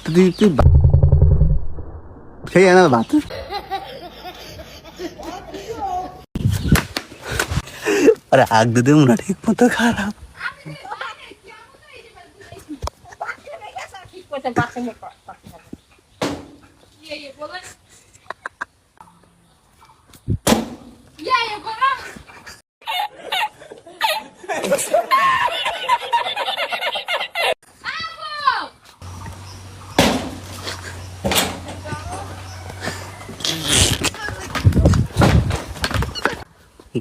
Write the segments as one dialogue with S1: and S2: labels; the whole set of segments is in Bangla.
S1: তুই খেয়ে না ভাত আরে আগ দিদি মনে ঠিক মতো খারাপ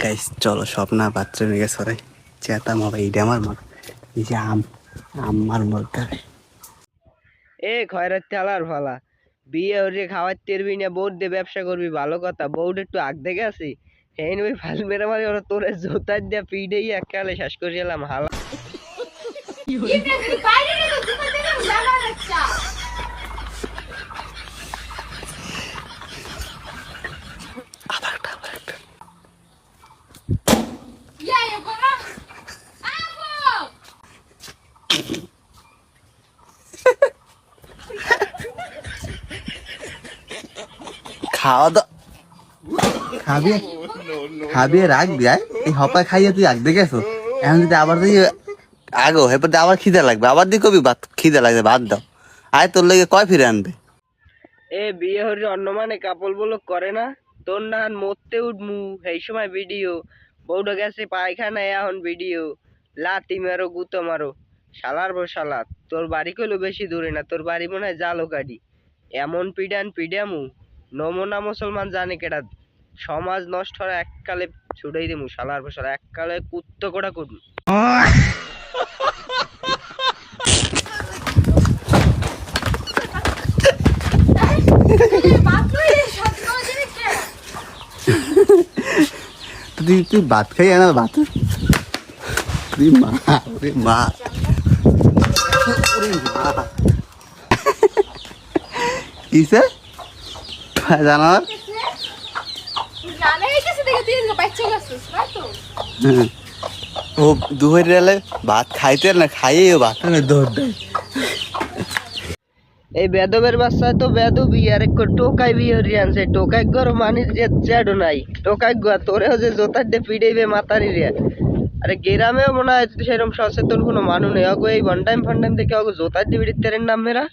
S1: গাইস চলো স্বপ্না বাথরুমে গেছে সরে চেতা মাবা এইটা আমার মর এই যে আমার মরকার
S2: এ খয়রাত চালার ফালা বিয়ে হরে খাওয়ার তেরবি না বউর দিয়ে ব্যবসা করবি ভালো কথা বউর একটু আগ দেখে আসি হেন ওই ফাল মেরে মারি ওরা তোরে জোতার দিয়ে পিডেই এককালে শেষ করে এলাম হালা
S1: খাওয়া দাওয়া খাবি খাবি রাখবি এই হপা খাইয়ে তুই আগ দেখেছো এখন যদি আবার তুই আগো এরপর আবার খিদে লাগবে আবার দিয়ে কবি ভাত খিদে লাগবে ভাত দাও আয় তোর লেগে কয় ফিরে আনবে
S2: এ বিয়ে হরে অন্য মানে কাপড় বলো করে না তোর না মরতে উঠমু এই সময় ভিডিও বউটা গেছে পায়খানায় এখন ভিডিও লাতি মারো গুতো মারো শালার বো শালা তোর বাড়ি কইলো বেশি দূরে না তোর বাড়ি মনে হয় জালো গাড়ি এমন পিডামু নমুনা মুসলমান জানে কেটা সমাজ নষ্ট হওয়ার এককালে ছুটেই দিমু শালার বো শালা এককালে কুত্ত কোড়া করবো
S1: তুই ভাত খাই না ভাত মা ওরে মা কিসে জানার ও দুপুর রেলে ভাত খাইতে না খাইয়ে ভাত দৌড় দেয়
S2: এই বেদবের বাচ্চা তো বেদবি আর এক টোকাই বিয়ে আনছে টোকাই গরো মানি যে জ্যাডো নাই টোকাই গা তোরেও যে জোতার দিয়ে পিড়েইবে মাতারি রে আরে গ্রামেও মনে হয় সেরকম সচেতন কোনো মানুষ নেই অগো এই ভন্ডাইম ফন্ডাইম থেকে অগো জোতার দিয়ে পিড়ির তেরের নাম মেরা